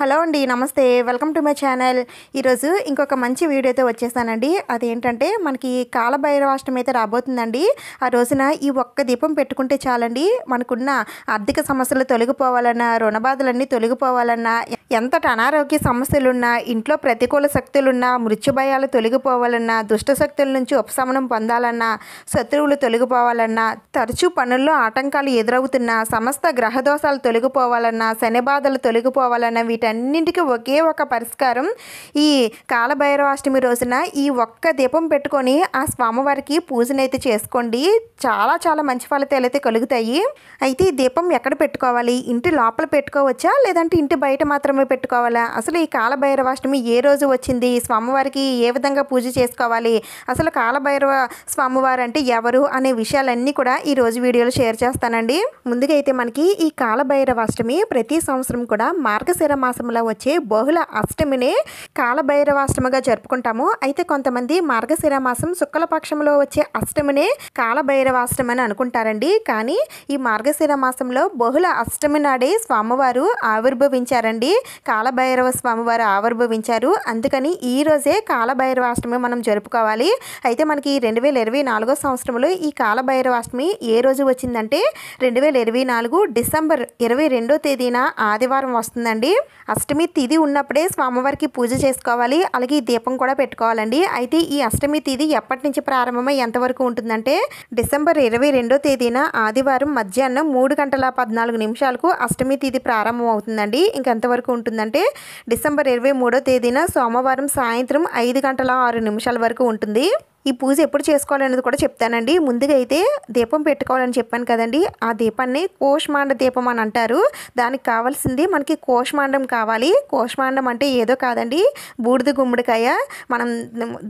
Hello అండి, నమస్తే. Welcome to my channel. ఈరోజు ఇంకొక మంచి వీడియోతో వచ్చేసానండి. అదేంటంటే మనకి కాలభైరవాష్టమి అయితే రాబోతుందండి. ఆ రోజున ఈ ఒక్క దీపం పెట్టుకుంటే చాలండి, మనకున్న ఆర్థిక సమస్యలు తొలగిపోవాలన్నా, రుణ బాధలన్నీ తొలగిపోవాలన్నా, ఎంతటి అనారోగ్య సమస్యలున్నా, ఇంట్లో ప్రతికూల శక్తులున్నా, మృత్యు భయాలు తొలగిపోవాలన్నా, దుష్ట శక్తుల నుంచి ఉపశమనం పొందాలన్నా, శత్రువులు తొలగిపోవాలన్నా, తరచూ పనుల్లో ఆటంకాలు ఎదురవుతున్నా, సమస్త గ్రహదోషాలు తొలగిపోవాలన్నా, శని బాధలు తొలగిపోవాలన్నా, వీటన్నింటికి ఒకే ఒక పరిష్కారం ఈ కాలభైరవాష్టమి రోజున ఈ ఒక్క దీపం పెట్టుకొని ఆ స్వామివారికి పూజనైతే చేసుకోండి. చాలా చాలా మంచి ఫలితాలు అయితే కలుగుతాయి. అయితే ఈ దీపం ఎక్కడ పెట్టుకోవాలి? ఇంటి లోపల పెట్టుకోవచ్చా, లేదంటే ఇంటి బయట మాత్రమే పెట్టుకోవాలా? అసలు ఈ కాలభైరవాష్టమి ఏ రోజు వచ్చింది, స్వామివారికి ఏ విధంగా పూజ చేసుకోవాలి, అసలు కాలభైరవ స్వామివారు అంటే ఎవరు అనే విషయాలన్నీ కూడా ఈ రోజు వీడియోలో షేర్ చేస్తానండి. ముందుగా అయితే మనకి ఈ కాలభైరవాష్టమి ప్రతి సంవత్సరం కూడా మార్గశిర మాసంలో వచ్చే బహుళ అష్టమినే కాలభైరవాష్టమిగా జరుపుకుంటాము. అయితే కొంతమంది మార్గశిర మాసం శుక్లపక్షంలో వచ్చే అష్టమినే కాలభైరవాష్టమి అని అనుకుంటారండి. కానీ ఈ మార్గశిర మాసంలో బహుళ అష్టమి నాడే స్వామివారు ఆవిర్భవించారండి. కాలభైరవ స్వామివారు ఆవిర్భవించారు. అందుకని ఈ రోజే కాలభైరవాష్టమి మనం జరుపుకోవాలి. అయితే మనకి 2024 సంవత్సరంలో ఈ కాలభైరవాష్టమి ఏ రోజు వచ్చిందంటే 2024 డిసెంబర్ 22వ తేదీన ఆదివారం వస్తుందండి. అష్టమి తిథి ఉన్నప్పుడే స్వామివారికి పూజ చేసుకోవాలి. అలాగే ఈ దీపం కూడా పెట్టుకోవాలండి. అయితే ఈ అష్టమి తిథి ఎప్పటి నుంచి ప్రారంభమై ఎంతవరకు ఉంటుందంటే డిసెంబర్ 22వ తేదీన ఆదివారం మధ్యాహ్నం 3:14 అష్టమి తిథి ప్రారంభం అవుతుందండి. ఇంకెంతవరకు ఉంటుందంటే డిసెంబర్ 23వ తేదీన సోమవారం సాయంత్రం 5:06 వరకు ఉంటుంది. ఈ పూజ ఎప్పుడు చేసుకోవాలనేది కూడా చెప్తానండి. ముందుగా అయితే దీపం పెట్టుకోవాలని చెప్పాను కదండి, ఆ దీపాన్ని కోష్మాండ దీపం అని అంటారు. దానికి కావాల్సింది మనకి కోష్మాండం కావాలి. కోష్మాండం అంటే ఏదో కాదండి, బూడిద గుమ్మడికాయ. మనం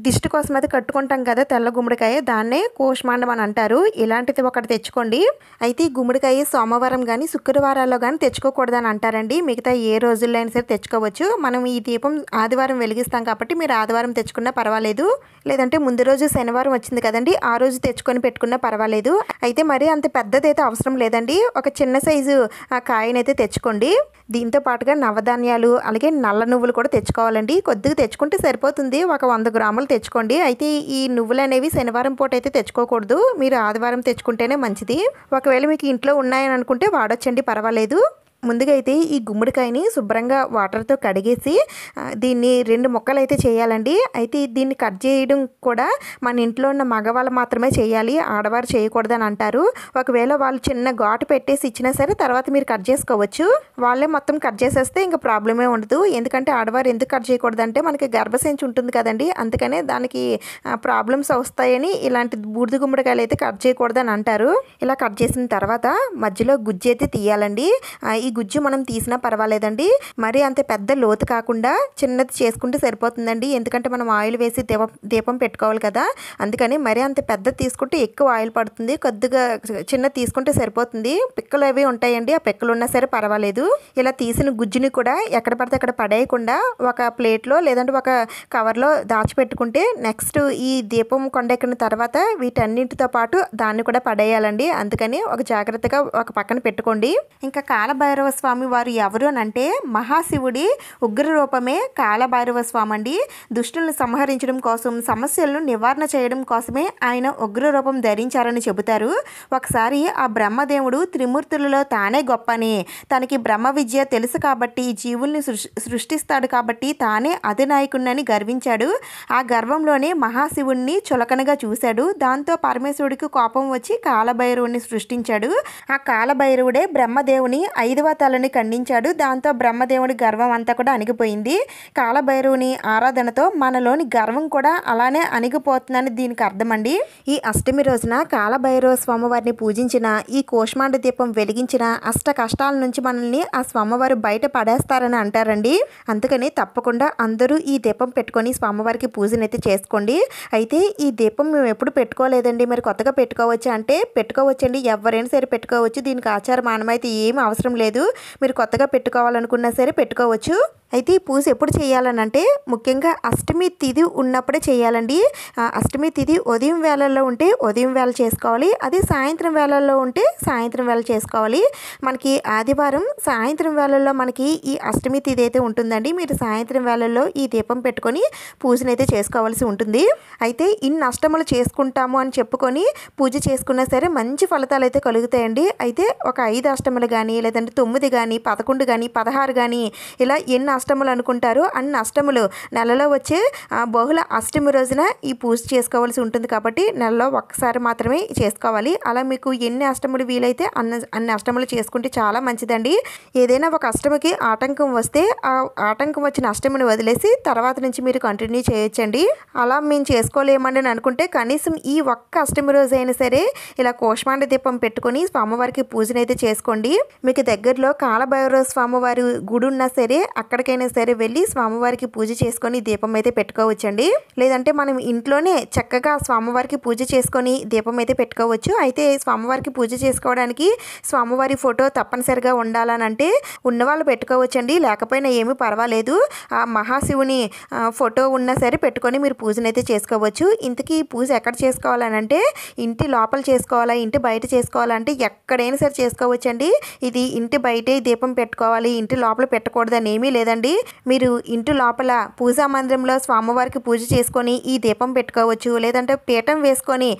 దిష్టి కోసం అయితే కట్టుకుంటాం కదా తెల్ల గుమ్మడికాయ, దాన్నే కోష్మాండం అని అంటారు. ఇలాంటిది ఒకటి తెచ్చుకోండి. అయితే ఈ గుమ్మడికాయ సోమవారం కానీ శుక్రవారాల్లో కానీ తెచ్చుకోకూడదని అంటారండి. మిగతా ఏ రోజుల్లో అయినా సరే తెచ్చుకోవచ్చు. మనం ఈ దీపం ఆదివారం వెలిగిస్తాం కాబట్టి మీరు ఆదివారం తెచ్చుకున్నా పర్వాలేదు, లేదంటే ముందు రోజు శనివారం వచ్చింది కదండి, ఆ రోజు తెచ్చుకొని పెట్టుకున్నా పర్వాలేదు. అయితే మరి అంత పెద్దదైతే అవసరం లేదండి, ఒక చిన్న సైజు కాయనైతే తెచ్చుకోండి. దీంతో పాటుగా నవధాన్యాలు అలాగే నల్ల నువ్వులు కూడా తెచ్చుకోవాలండి. కొద్దిగా తెచ్చుకుంటే సరిపోతుంది, ఒక 100 గ్రాములు తెచ్చుకోండి. అయితే ఈ నువ్వులు అనేవి శనివారం పూట అయితే తెచ్చుకోకూడదు, మీరు ఆదివారం తెచ్చుకుంటేనే మంచిది. ఒకవేళ మీకు ఇంట్లో ఉన్నాయని అనుకుంటే వాడొచ్చండి, పర్వాలేదు. ముందుగా అయితే ఈ గుమ్మడికాయని శుభ్రంగా వాటర్తో కడిగేసి దీన్ని 2 ముక్కలు అయితే చేయాలండి. అయితే దీన్ని కట్ చేయడం కూడా మన ఇంట్లో ఉన్న మగవాళ్ళు మాత్రమే చేయాలి, ఆడవారు చేయకూడదని అంటారు. ఒకవేళ వాళ్ళు చిన్న ఘాటు పెట్టేసి ఇచ్చినా సరే తర్వాత మీరు కట్ చేసుకోవచ్చు. వాళ్ళే మొత్తం కట్ చేసేస్తే ఇంకా ప్రాబ్లమే ఉండదు. ఎందుకంటే ఆడవారు ఎందుకు కట్ చేయకూడదంటే మనకి గర్భసంచి ఉంటుంది కదండి, అందుకనే దానికి ప్రాబ్లమ్స్ వస్తాయని ఇలాంటి బూడిద గుమ్మడికాయలు అయితే కట్ చేయకూడదని అంటారు. ఇలా కట్ చేసిన తర్వాత మధ్యలో గుజ్జు అయితే తీయాలండి. ఈ గుజ్జు మనం తీసినా పర్వాలేదండి, మరి అంత పెద్ద లోతు కాకుండా చిన్నది చేసుకుంటే సరిపోతుందండి. ఎందుకంటే మనం ఆయిల్ వేసి దీపం పెట్టుకోవాలి కదా, అందుకని మరి అంత పెద్దది తీసుకుంటే ఎక్కువ ఆయిల్ పడుతుంది. కొద్దిగా చిన్నది తీసుకుంటే సరిపోతుంది. పిక్కలు అవి ఉంటాయండి, ఆ పిక్కలు ఉన్నా సరే పర్వాలేదు. ఇలా తీసిన గుజ్జుని కూడా ఎక్కడ పడితే అక్కడ పడేయకుండా ఒక ప్లేట్లో లేదంటే ఒక కవర్లో దాచిపెట్టుకుంటే నెక్స్ట్ ఈ దీపం కొండెక్కిన తర్వాత వీటన్నింటితో పాటు దాన్ని కూడా పడేయాలండి. అందుకని ఒక జాగ్రత్తగా ఒక పక్కన పెట్టుకోండి. ఇంకా కాలభైరవ స్వామి వారు ఎవరు అని అంటే మహాశివుడి ఉగ్ర రూపమే కాలభైరవ స్వామి అండి. దుష్టులను సంహరించడం కోసం, సమస్యలను నివారణ చేయడం కోసమే ఆయన ఉగ్ర రూపం ధరించారని చెబుతారు. ఒకసారి ఆ బ్రహ్మదేవుడు త్రిమూర్తులలో తానే గొప్పని, తనకి బ్రహ్మ విద్య తెలుసు కాబట్టి జీవుల్ని సృష్టిస్తాడు కాబట్టి తానే అధినాయకుడిని గర్వించాడు. ఆ గర్వంలోనే మహాశివుడిని చులకనగా చూశాడు. దాంతో పరమేశ్వరుడికి కోపం వచ్చి కాలభైరవుడిని సృష్టించాడు. ఆ కాలభైరవుడే బ్రహ్మదేవుని 5వ తలని ఖండించాడు. దాంతో బ్రహ్మదేవుడి గర్వం అంతా కూడా అణిగిపోయింది. కాలభైరవుని ఆరాధనతో మనలోని గర్వం కూడా అలానే అణిగిపోతుందని దీనికి అర్థం అండి. ఈ అష్టమి రోజున కాలభైరవ స్వామివారిని పూజించిన, ఈ కోష్మాండ దీపం వెలిగించిన అష్ట కష్టాల నుంచి మనల్ని ఆ స్వామివారు బయట పడేస్తారని అంటారండి. అందుకని తప్పకుండా అందరూ ఈ దీపం పెట్టుకొని స్వామివారికి పూజనైతే చేసుకోండి. అయితే ఈ దీపం మేము ఎప్పుడు పెట్టుకోలేదండి, మరి కొత్తగా పెట్టుకోవచ్చు అంటే పెట్టుకోవచ్చండి, ఎవరైనా సరే పెట్టుకోవచ్చు. దీనికి ఆచార మానమైతే ఏమీ అవసరం లేదు, మీరు కొత్తగా పెట్టుకోవాలనుకున్నా సరే పెట్టుకోవచ్చు. అయితే ఈ పూజ ఎప్పుడు చేయాలనంటే ముఖ్యంగా అష్టమి తిథి ఉన్నప్పుడే చేయాలండి. అష్టమి తిథి ఉదయం వేళల్లో ఉంటే ఉదయం వేళ చేసుకోవాలి. అదే సాయంత్రం వేళల్లో ఉంటే సాయంత్రం వేళ చేసుకోవాలి. మనకి ఆదివారం సాయంత్రం వేళల్లో మనకి ఈ అష్టమి తిథి అయితే ఉంటుందండి. మీరు సాయంత్రం వేళల్లో ఈ దీపం పెట్టుకొని పూజనైతే చేసుకోవాల్సి ఉంటుంది. అయితే ఇన్ని అష్టములు చేసుకుంటాము అని చెప్పుకొని పూజ చేసుకున్నా సరే మంచి ఫలితాలు అయితే కలుగుతాయండి. అయితే ఒక 5 అష్టములు కానీ లేదంటే 9 కానీ 11 కానీ 16 కానీ ఇలా ఎన్ని అష్టములు అనుకుంటారో అన్ని అష్టములు నెలలో వచ్చే బహుళ అష్టమి రోజున ఈ పూజ చేసుకోవాల్సి ఉంటుంది. కాబట్టి నెలలో ఒక్కసారి మాత్రమే చేసుకోవాలి. అలా మీకు ఎన్ని అష్టములు వీలైతే అన్ని అష్టములు చేసుకుంటే చాలా మంచిదండి. ఏదైనా ఒక అష్టమికి ఆటంకం వస్తే ఆ ఆటంకం వచ్చిన అష్టమిని వదిలేసి తర్వాత నుంచి మీరు కంటిన్యూ చేయొచ్చండి. అలా మేము చేసుకోలేమండి అని అనుకుంటే కనీసం ఈ ఒక్క అష్టమి రోజు అయినా సరే ఇలా కూష్మాండ దీపం పెట్టుకొని స్వామివారికి పూజనైతే చేసుకోండి. మీకు దగ్గరలో కాలభైరవ స్వామివారి గుడి ఉన్నా సరే అక్కడికైనా సరే వెళ్ళి స్వామివారికి పూజ చేసుకొని దీపం అయితే పెట్టుకోవచ్చండి. లేదంటే మనం ఇంట్లోనే చక్కగా స్వామివారికి పూజ చేసుకొని దీపం అయితే పెట్టుకోవచ్చు. అయితే స్వామివారికి పూజ చేసుకోవడానికి స్వామివారి ఫోటో తప్పనిసరిగా ఉండాలనంటే ఉన్నవాళ్ళు పెట్టుకోవచ్చండి. లేకపోయినా ఏమీ పర్వాలేదు. ఆ మహాశివుని ఫోటో ఉన్నా సరే పెట్టుకొని మీరు పూజనైతే చేసుకోవచ్చు. ఇంతకీ ఈ పూజ ఎక్కడ చేసుకోవాలనంటే ఇంటి లోపల చేసుకోవాలా ఇంటి బయట చేసుకోవాలంటే ఎక్కడైనా సరే చేసుకోవచ్చండి. ఇది ఇంటి బయటే దీపం పెట్టుకోవాలి ఇంటి లోపల పెట్టకూడదని ఏమీ లేదండి. మీరు ఇంటి లోపల పూజా మందిరంలో స్వామివారికి పూజ చేసుకొని ఈ దీపం పెట్టుకోవచ్చు. లేదంటే పీఠం వేసుకొని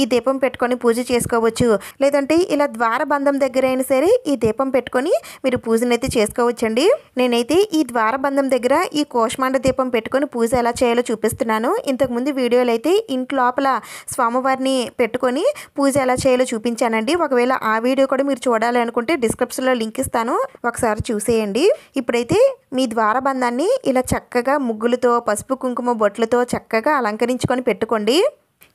ఈ దీపం పెట్టుకొని పూజ చేసుకోవచ్చు. లేదంటే ఇలా ద్వారబంధం దగ్గర అయినా సరే ఈ దీపం పెట్టుకొని మీరు పూజనైతే చేసుకోవచ్చండి. నేనైతే ఈ ద్వారబంధం దగ్గర ఈ కూష్మాండ దీపం పెట్టుకొని పూజ ఎలా చేయాలో చూపిస్తున్నాను. ఇంతకుముందు వీడియోలు అయితే ఇంటి లోపల స్వామివారిని పెట్టుకొని పూజ ఎలా చేయాలో చూపించానండి. ఒకవేళ ఆ వీడియో కూడా మీరు చూడాలి అనుకుంటే డిస్క్రిప్షన్లో లింక్ ఇస్తాను, ఒకసారి చూసేయండి. ఇప్పుడైతే మీ ద్వారబంధాన్ని ఇలా చక్కగా ముగ్గులతో పసుపు కుంకుమ బొట్లతో చక్కగా అలంకరించుకొని పెట్టుకోండి.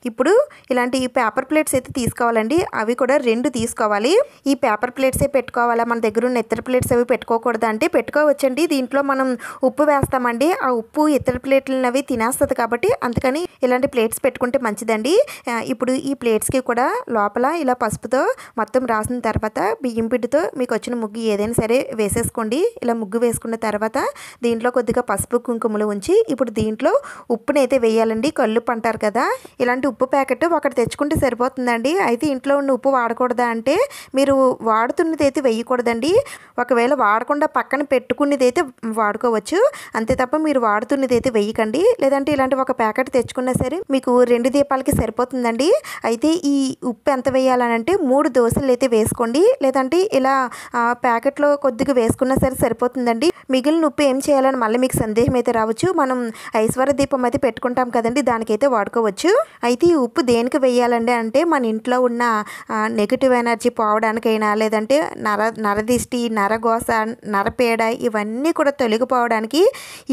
ఇప్పుడు ఇలాంటి పేపర్ ప్లేట్స్ అయితే తీసుకోవాలండి. అవి కూడా 2 తీసుకోవాలి. ఈ పేపర్ ప్లేట్సే పెట్టుకోవాలా, మన దగ్గర ఉన్న ఇతర ప్లేట్స్ అవి పెట్టుకోకూడదు అంటే పెట్టుకోవచ్చండి. దీంట్లో మనం ఉప్పు వేస్తామండి. ఆ ఉప్పు ఇతర ప్లేట్లను అవి తినేస్తుంది కాబట్టి అందుకని ఇలాంటి ప్లేట్స్ పెట్టుకుంటే మంచిదండి. ఇప్పుడు ఈ ప్లేట్స్కి కూడా లోపల ఇలా పసుపుతో మొత్తం రాసిన తర్వాత బియ్యం పిండితో మీకు వచ్చిన ముగ్గు ఏదైనా సరే వేసేసుకోండి. ఇలా ముగ్గు వేసుకున్న తర్వాత దీంట్లో కొద్దిగా పసుపు కుంకుమలు ఉంచి ఇప్పుడు దీంట్లో ఉప్పునైతే వేయాలండి. కల్లుప్పు అంటారు కదా, ఇలాంటి ఉప్పు ప్యాకెట్ ఒకటి తెచ్చుకుంటే సరిపోతుందండి. అయితే ఇంట్లో ఉన్న ఉప్పు వాడకూడదా అంటే మీరు వాడుతున్నది అయితే వేయకూడదండి. ఒకవేళ వాడకుండా పక్కన పెట్టుకునేది అయితే వాడుకోవచ్చు. అంతే తప్ప మీరు వాడుతున్నది అయితే వేయకండి. లేదంటే ఇలాంటి ఒక ప్యాకెట్ తెచ్చుకున్నా సరే మీకు 2 దీపాలకి సరిపోతుందండి. అయితే ఈ ఉప్పు ఎంత వేయాలనంటే 3 దోశలు అయితే వేసుకోండి. లేదంటే ఇలా ప్యాకెట్లో కొద్దిగా వేసుకున్నా సరే సరిపోతుందండి. మిగిలిన ఉప్పు ఏం చేయాలని మళ్ళీ మీకు సందేహం అయితే రావచ్చు. మనం ఐశ్వర్య దీపం అయితే పెట్టుకుంటాం కదండి, దానికైతే వాడుకోవచ్చు. అయితే ఈ ఉప్పు దేనికి వేయాలండి అంటే మన ఇంట్లో ఉన్న నెగిటివ్ ఎనర్జీ పోవడానికైనా లేదంటే నరదిష్టి నరగోస నరపేడ ఇవన్నీ కూడా తొలగిపోవడానికి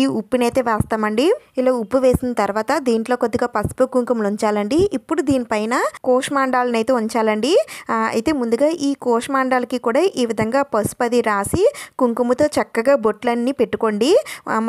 ఈ ఉప్పునైతే వేస్తామండి. ఇలా ఉప్పు వేసిన తర్వాత దీంట్లో కొద్దిగా పసుపు కుంకుమలు ఉంచాలండి. ఇప్పుడు దీనిపైన కూష్మాండాలను అయితే ఉంచాలండి. అయితే ముందుగా ఈ కూష్మాండాలకి కూడా ఈ విధంగా పసుపు అది రాసి కుంకుమతో చక్కగా బొట్లన్నీ పెట్టుకోండి.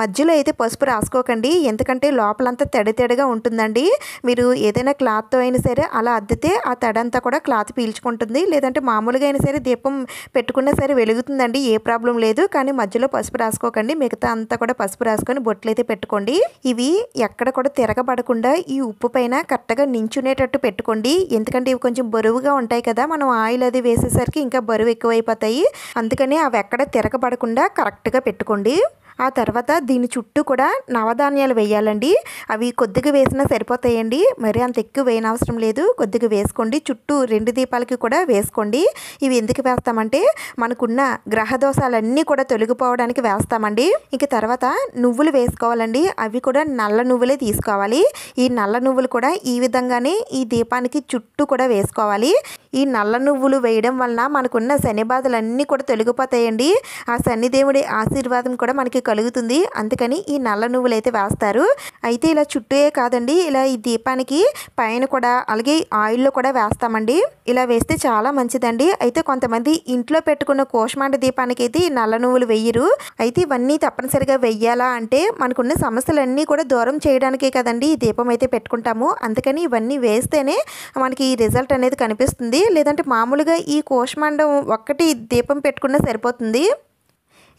మధ్యలో అయితే పసుపు రాసుకోకండి, ఎందుకంటే లోపలంతా తెడగా ఉంటుందండి. మీరు ఏదైనా క్లాత్తో అయినా సరే అలా అద్దితే ఆ తడంతా కూడా క్లాత్ పీల్చుకుంటుంది. లేదంటే మామూలుగా అయినా సరే దీపం పెట్టుకున్నా సరే వెలుగుతుందండి, ఏ ప్రాబ్లం లేదు. కానీ మధ్యలో పసుపు రాసుకోకండి, మిగతా అంతా కూడా పసుపు రాసుకొని బొట్లయితే పెట్టుకోండి. ఇవి ఎక్కడ కూడా తిరగబడకుండా ఈ ఉప్పు పైన కరెక్ట్గా నించునేటట్టు పెట్టుకోండి. ఎందుకంటే ఇవి కొంచెం బరువుగా ఉంటాయి కదా, మనం ఆయిల్ అది వేసేసరికి ఇంకా బరువు ఎక్కువైపోతాయి. అందుకని అవి ఎక్కడ తిరగబడకుండా కరెక్ట్గా పెట్టుకోండి. ఆ తర్వాత దీని చుట్టూ కూడా నవధాన్యాలు వేయాలండి. అవి కొద్దిగా వేసినా సరిపోతాయండి, మరి అంత ఎక్కువ వేయనవసరం లేదు. కొద్దిగా వేసుకోండి, చుట్టూ 2 దీపాలకి కూడా వేసుకోండి. ఇవి ఎందుకు వేస్తామంటే మనకున్న గ్రహ దోషాలన్నీ కూడా తొలగిపోవడానికి వేస్తామండి. ఇక తర్వాత నువ్వులు వేసుకోవాలండి. అవి కూడా నల్ల నువ్వులే తీసుకోవాలి. ఈ నల్ల నువ్వులు కూడా ఈ విధంగానే ఈ దీపానికి చుట్టూ కూడా వేసుకోవాలి. ఈ నల్ల నువ్వులు వేయడం వలన మనకున్న శని బాధలన్నీ కూడా తొలగిపోతాయండి. ఆ శనిదేవుడి ఆశీర్వాదం కూడా మనకి కలుగుతుంది. అందుకని ఈ నల్ల నువ్వులు అయితే వేస్తారు. అయితే ఇలా చుట్టూయే కాదండి, ఇలా ఈ దీపానికి పైన కూడా అలాగే ఆయిల్లో కూడా వేస్తామండి. ఇలా వేస్తే చాలా మంచిదండి. అయితే కొంతమంది ఇంట్లో పెట్టుకున్న కూష్మాండ దీపానికి అయితే ఈ నల్ల నువ్వులు వేయరు. అయితే ఇవన్నీ తప్పనిసరిగా వెయ్యాలా అంటే మనకున్న సమస్యలన్నీ కూడా దూరం చేయడానికే కదండి ఈ దీపం అయితే పెట్టుకుంటాము. అందుకని ఇవన్నీ వేస్తేనే మనకి ఈ రిజల్ట్ అనేది కనిపిస్తుంది. లేదంటే మామూలుగా ఈ కూష్మాండం ఒక్కటి దీపం పెట్టుకున్నా సరిపోతుంది.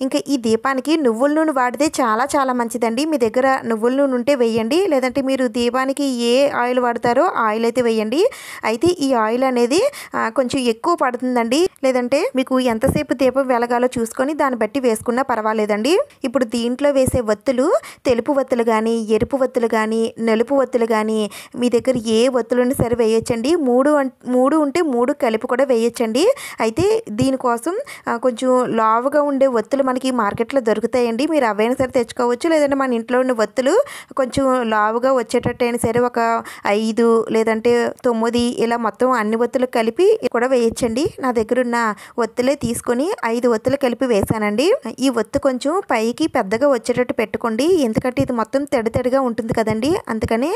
ఇంకా ఈ దీపానికి నువ్వుల నూనె వాడితే చాలా చాలా మంచిదండి. మీ దగ్గర నువ్వుల నూనె ఉంటే వేయండి, లేదంటే మీరు దీపానికి ఏ ఆయిల్ వాడతారో ఆయిల్ అయితే వేయండి. అయితే ఈ ఆయిల్ అనేది కొంచెం ఎక్కువ పడుతుందండి. లేదంటే మీకు ఎంతసేపు దీపం వెలగాలో చూసుకొని దాన్ని బట్టి వేసుకున్నా పర్వాలేదండి. ఇప్పుడు దీంట్లో వేసే ఒత్తులు తెలుపు ఒత్తులు కానీ, ఎరుపు ఒత్తులు కానీ, నలుపు ఒత్తులు కానీ మీ దగ్గర ఏ ఒత్తులను సరే వేయొచ్చండి. మూడు ఉంటే 3 కలిపి కూడా వేయొచ్చండి. అయితే దీనికోసం కొంచెం లావుగా ఉండే ఒత్తులు మనకి మార్కెట్లో దొరుకుతాయండి. మీరు అవైనా సరే తెచ్చుకోవచ్చు, లేదంటే మన ఇంట్లో ఉన్న ఒత్తులు కొంచెం లావుగా వచ్చేటట్టు అయినా సరే ఒక 5 లేదంటే 9 ఇలా మొత్తం అన్ని ఒత్తులు కలిపి కూడా వేయచ్చండి. నా దగ్గర ఉన్న ఒత్తులే తీసుకొని 5 ఒత్తులు కలిపి వేసానండి. ఈ ఒత్తు కొంచెం పైకి పెద్దగా వచ్చేటట్టు పెట్టుకోండి, ఎందుకంటే ఇది మొత్తం తడితడిగా ఉంటుంది కదండి. అందుకని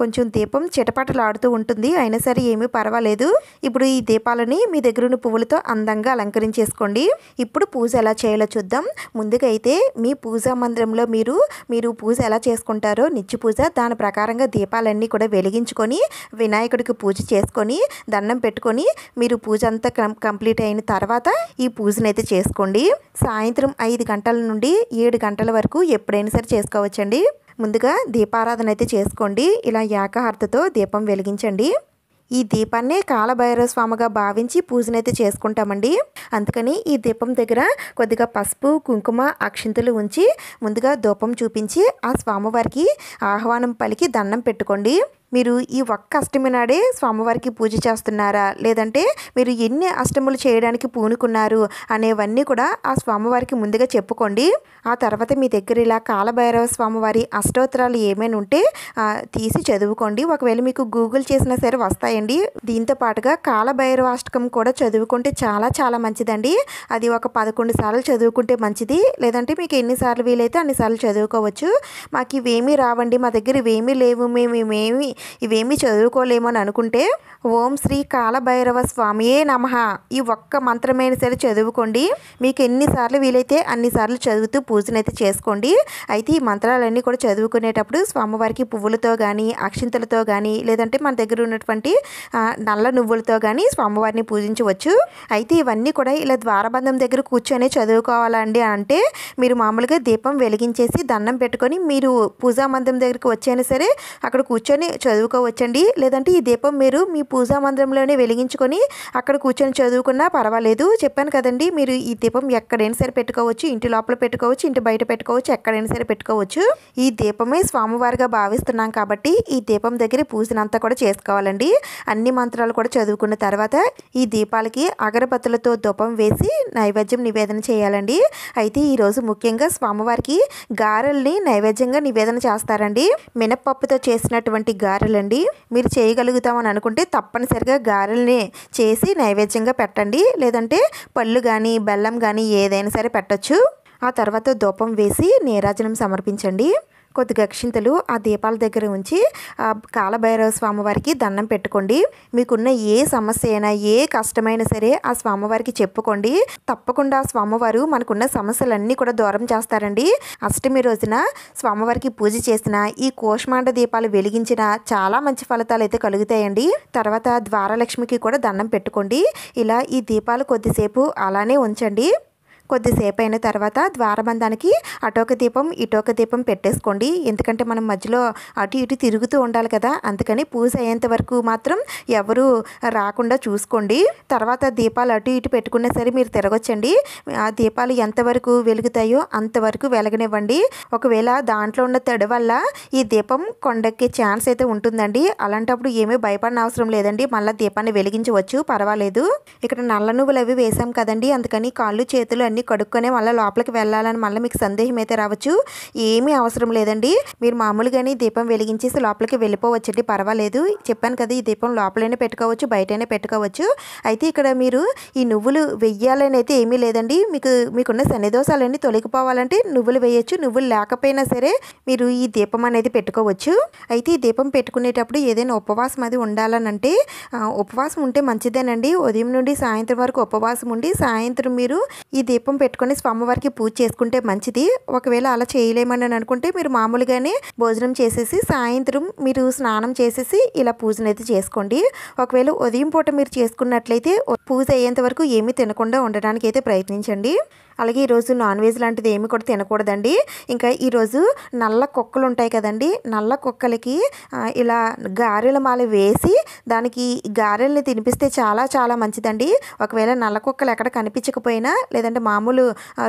కొంచెం దీపం చిటపటలాడుతూ ఉంటుంది, అయినా సరే ఏమీ పర్వాలేదు. ఇప్పుడు ఈ దీపాలని మీ దగ్గర ఉన్న పువ్వులతో అందంగా అలంకరించేసుకోండి. ఇప్పుడు పూజ ఎలా చేయాలో చూద్దాం. ముందుగా అయితే మీ పూజా మందిరంలో మీరు పూజ ఎలా చేసుకుంటారో నిత్య పూజ దాని ప్రకారంగా దీపాలన్నీ కూడా వెలిగించుకొని వినాయకుడికి పూజ చేసుకొని దండం పెట్టుకొని మీరు పూజ అంతా కంప్లీట్ అయిన తర్వాత ఈ పూజనైతే చేసుకోండి. సాయంత్రం 5 గంటల నుండి 7 గంటల వరకు ఎప్పుడైనా సరే చేసుకోవచ్చండి. ముందుగా దీపారాధన అయితే చేసుకోండి. ఇలా ఏకహారతతో దీపం వెలిగించండి. ఈ దీపాన్నే కాలభైరవ స్వామిగా భావించి పూజనైతే చేసుకుంటామండి. అందుకని ఈ దీపం దగ్గర కొద్దిగా పసుపు, కుంకుమ, అక్షింతలు ఉంచి ముందుగా ధూపం చూపించి ఆ స్వామివారికి ఆహ్వానం పలికి దండం పెట్టుకోండి. మీరు ఈ ఒక్క అష్టమి నాడే స్వామివారికి పూజ చేస్తున్నారా, లేదంటే మీరు ఎన్ని అష్టములు చేయడానికి పూనుకున్నారు అనేవన్నీ కూడా ఆ స్వామివారికి ముందుగా చెప్పుకోండి. ఆ తర్వాత మీ దగ్గర ఇలా కాలభైరవ స్వామివారి అష్టోత్తరాలు ఏమైనా ఉంటే తీసి చదువుకోండి. ఒకవేళ మీకు గూగుల్ చేసినా సరే వస్తాయండి. దీంతో పాటుగా కాలభైరవ అష్టకం కూడా చదువుకుంటే చాలా చాలా మంచిదండి. అది ఒక 11 సార్లు చదువుకుంటే మంచిది, లేదంటే మీకు ఎన్నిసార్లు వీలైతే అన్నిసార్లు చదువుకోవచ్చు. మాకు ఇవేమీ రావండి, మా దగ్గర ఇవేమీ లేవు, మేము ఇవేమీ చదువుకోలేమని అనుకుంటే ఓం శ్రీ కాలభైరవ స్వామియే నమః ఈ ఒక్క మంత్రమైన సరే చదువుకోండి. మీకు ఎన్నిసార్లు వీలైతే అన్నిసార్లు చదువుతూ పూజనైతే చేసుకోండి. అయితే ఈ మంత్రాలన్నీ కూడా చదువుకునేటప్పుడు స్వామివారికి పువ్వులతో కానీ, అక్షింతలతో కానీ, లేదంటే మన దగ్గర ఉన్నటువంటి నల్ల నువ్వులతో కానీ స్వామివారిని పూజించవచ్చు. అయితే ఇవన్నీ కూడా ఇలా ద్వారబంధం దగ్గర కూర్చొని చదువుకోవాలండి. అంటే మీరు మామూలుగా దీపం వెలిగించేసి దండం పెట్టుకొని మీరు పూజా మందిరం దగ్గరికి వచ్చైనా సరే అక్కడ కూర్చొని చదువుకోవచ్చండి. లేదంటే ఈ దీపం మీరు మీ పూజా మందిరంలోనే వెలిగించుకొని అక్కడ కూర్చొని చదువుకున్నా పర్వాలేదు. చెప్పాను కదండి, మీరు ఈ దీపం ఎక్కడైనా సరే పెట్టుకోవచ్చు, ఇంటి లోపల పెట్టుకోవచ్చు, ఇంటి బయట పెట్టుకోవచ్చు, ఎక్కడైనా సరే పెట్టుకోవచ్చు. ఈ దీపమే స్వామివారిగా భావిస్తున్నాం కాబట్టి ఈ దీపం దగ్గర పూజనంతా కూడా చేసుకోవాలండి. అన్ని మంత్రాలు కూడా చదువుకున్న తర్వాత ఈ దీపాలకి అగరబత్తులతో ధూపం వేసి నైవేద్యం నివేదన చేయాలండి. అయితే ఈరోజు ముఖ్యంగా స్వామివారికి గారెల్ని నైవేద్యంగా నివేదన చేస్తారండి. మినపప్పుతో చేసినటువంటి గారెలండి. మీరు చేయగలుగుతామని అనుకుంటే తప్పనిసరిగా గారెల్ని చేసి నైవేద్యంగా పెట్టండి, లేదంటే పళ్ళు కానీ బెల్లం కానీ ఏదైనా సరే పెట్టచ్చు. ఆ తర్వాత ధూపం వేసి నీరాజనం సమర్పించండి. కొద్దిగా అక్షింతలు ఆ దీపాల దగ్గర ఉంచి కాలభైరవ స్వామివారికి దండం పెట్టుకోండి. మీకున్న ఏ సమస్య అయినా ఏ కష్టమైనా సరే ఆ స్వామివారికి చెప్పుకోండి. తప్పకుండా స్వామివారు మనకున్న సమస్యలన్నీ కూడా దూరం చేస్తారండి. అష్టమి రోజున స్వామివారికి పూజ చేసిన ఈ కూష్మాండ దీపాలు వెలిగించిన చాలా మంచి ఫలితాలు అయితే కలుగుతాయండి. తర్వాత ద్వారలక్ష్మికి కూడా దండం పెట్టుకోండి. ఇలా ఈ దీపాలు కొద్దిసేపు అలానే ఉంచండి. కొద్దిసేపు అయిన తర్వాత ద్వారబంధానికి అటొక దీపం ఇటొక దీపం పెట్టేసుకోండి. ఎందుకంటే మనం మధ్యలో అటు ఇటు తిరుగుతూ ఉండాలి కదా, అందుకని పూజ అయ్యేంత వరకు మాత్రం ఎవరు రాకుండా చూసుకోండి. తర్వాత దీపాలు అటు ఇటు పెట్టుకున్నా సరే మీరు తిరగొచ్చండి. ఆ దీపాలు ఎంతవరకు వెలుగుతాయో అంతవరకు వెలగనివ్వండి. ఒకవేళ దాంట్లో ఉన్న తడి వల్ల ఈ దీపం కొండెక్కే ఛాన్స్ అయితే ఉంటుందండి. అలాంటప్పుడు ఏమీ భయపడిన అవసరం లేదండి, మళ్ళీ దీపాన్ని వెలిగించవచ్చు, పర్వాలేదు. ఇక్కడ నల్ల నువ్వులు అవి వేసాం కదండి, అందుకని కాళ్ళు చేతులు అన్నీ కడుక్కొని మళ్ళీ లోపలికి వెళ్ళాలని మళ్ళీ మీకు సందేహం అయితే రావచ్చు. ఏమీ అవసరం లేదండి, మీరు మామూలుగానే దీపం వెలిగించేసి లోపలికి వెళ్ళిపోవచ్చండి, పర్వాలేదు. చెప్పాను కదా, ఈ దీపం లోపలైనా పెట్టుకోవచ్చు, బయటైనా పెట్టుకోవచ్చు. అయితే ఇక్కడ మీరు ఈ నువ్వులు వెయ్యాలని అయితే ఏమీ లేదండి. మీకున్న శనిదోషాలన్నీ తొలగిపోవాలంటే నువ్వులు వేయచ్చు. నువ్వులు లేకపోయినా సరే మీరు ఈ దీపం అనేది పెట్టుకోవచ్చు. అయితే ఈ దీపం పెట్టుకునేటప్పుడు ఏదైనా ఉపవాసం అది ఉండాలని అంటే ఉపవాసం ఉంటే మంచిదేనండి. ఉదయం నుండి సాయంత్రం వరకు ఉపవాసం ఉండి సాయంత్రం మీరు ఈ దీపం పెట్టుకొని స్వామివారికి పూజ చేసుకుంటే మంచిది. ఒకవేళ అలా చేయలేమని అనుకుంటే మీరు మామూలుగానే భోజనం చేసేసి సాయంత్రం మీరు స్నానం చేసేసి ఇలా పూజనైతే చేసుకోండి. ఒకవేళ ఉదయం పూట మీరు చేసుకున్నట్లయితే పూజ అయ్యేంత వరకు ఏమీ తినకుండా ఉండడానికి అయితే ప్రయత్నించండి. అలాగే ఈరోజు నాన్ వెజ్ లాంటిది ఏమి కూడా తినకూడదండి. ఇంకా ఈరోజు నల్ల కుక్కలు ఉంటాయి కదండి, నల్ల కుక్కలకి ఇలా గారెల మాల వేసి దానికి గారెల్ని తినిపిస్తే చాలా చాలా మంచిదండి. ఒకవేళ నల్ల కుక్కలు ఎక్కడ కనిపించకపోయినా, లేదంటే మామూలు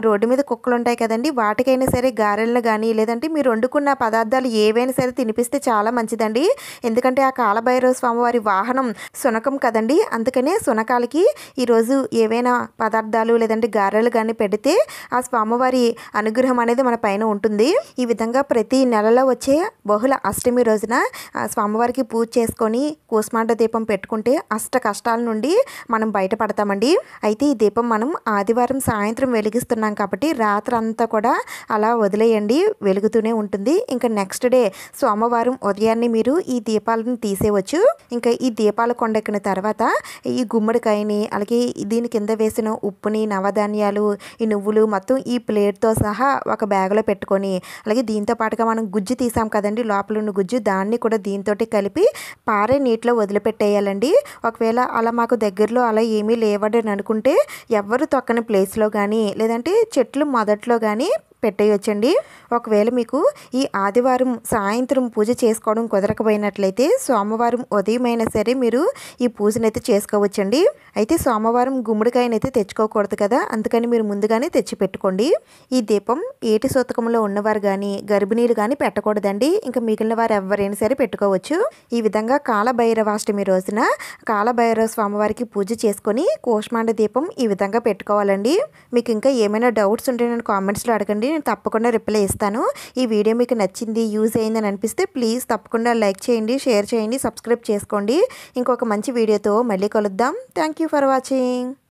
రోడ్డు మీద కుక్కలు ఉంటాయి కదండి, వాటికైనా సరే గారెలను కానీ లేదంటే మీరు వండుకున్న పదార్థాలు ఏవైనా సరే తినిపిస్తే చాలా మంచిదండి. ఎందుకంటే ఆ కాలభైరవ స్వామివారి వాహనం శునకం కదండి, అందుకనే శునకాలకి ఈరోజు ఏవైనా పదార్థాలు లేదంటే గారెలు కానీ పెడితే ఆ స్వామివారి అనుగ్రహం అనేది మన పైన ఉంటుంది. ఈ విధంగా ప్రతి నెలలో వచ్చే బహుళ అష్టమి రోజున స్వామివారికి పూజ చేసుకొని కూస్మాండ దీపం పెట్టుకుంటే అష్ట కష్టాల నుండి మనం బయటపడతామండి. అయితే ఈ దీపం మనం ఆదివారం సాయంత్రం వెలిగిస్తున్నాం కాబట్టి రాత్రి అంతా కూడా అలా వదిలేయండి, వెలుగుతూనే ఉంటుంది. ఇంకా నెక్స్ట్ డే సోమవారం ఉదయాన్నే మీరు ఈ దీపాలను తీసేయవచ్చు. ఇంకా ఈ దీపాలు కొండెక్కిన తర్వాత ఈ గుమ్మడికాయని అలాగే దీని కింద వేసిన ఉప్పుని, నవధాన్యాలు, ఈ నువ్వులు మొత్తం ఈ ప్లేట్తో సహా ఒక బ్యాగ్లో పెట్టుకొని, అలాగే దీంతో పాటుగా మనం గుజ్జు తీసాం కదండి, లోపల ఉన్న గుజ్జు, దాన్ని కూడా దీంతో కలిపి పారే నీటిలో వదిలిపెట్టేయాలండి. ఒకవేళ అలా మాకు దగ్గరలో అలా ఏమీ లేవని అనుకుంటే ఎవరు తొక్కని ప్లేస్లో కానీ లేదంటే చెట్లు మొదట్లో కానీ పెట్టేయొచ్చండి. ఒకవేళ మీకు ఈ ఆదివారం సాయంత్రం పూజ చేసుకోవడం కుదరకపోయినట్లయితే సోమవారం ఉదయమైనా సరే మీరు ఈ పూజనైతే చేసుకోవచ్చండి. అయితే సోమవారం గుమ్మడికాయనైతే తెచ్చుకోకూడదు కదా, అందుకని మీరు ముందుగానే తెచ్చి పెట్టుకోండి. ఈ దీపం ఏటి సూతకంలో ఉన్నవారు కానీ గర్భిణీలు కానీ పెట్టకూడదండి. ఇంకా మిగిలిన వారు ఎవరైనా సరే పెట్టుకోవచ్చు. ఈ విధంగా కాలభైరవాష్టమి రోజున కాలభైరవ స్వామివారికి పూజ చేసుకొని కూష్మాండ దీపం ఈ విధంగా పెట్టుకోవాలండి. మీకు ఇంకా ఏమైనా డౌట్స్ ఉంటే నేను కామెంట్స్లో అడగండి, నేను తప్పకుండా రిప్లై ఇస్తాను. ఈ వీడియో మీకు నచ్చింది, యూజ్ అయిందని అనిపిస్తే ప్లీజ్ తప్పకుండా లైక్ చేయండి, షేర్ చేయండి, సబ్స్క్రైబ్ చేసుకోండి. ఇంకొక మంచి వీడియోతో మళ్ళీ కలుద్దాం. Thank you for watching.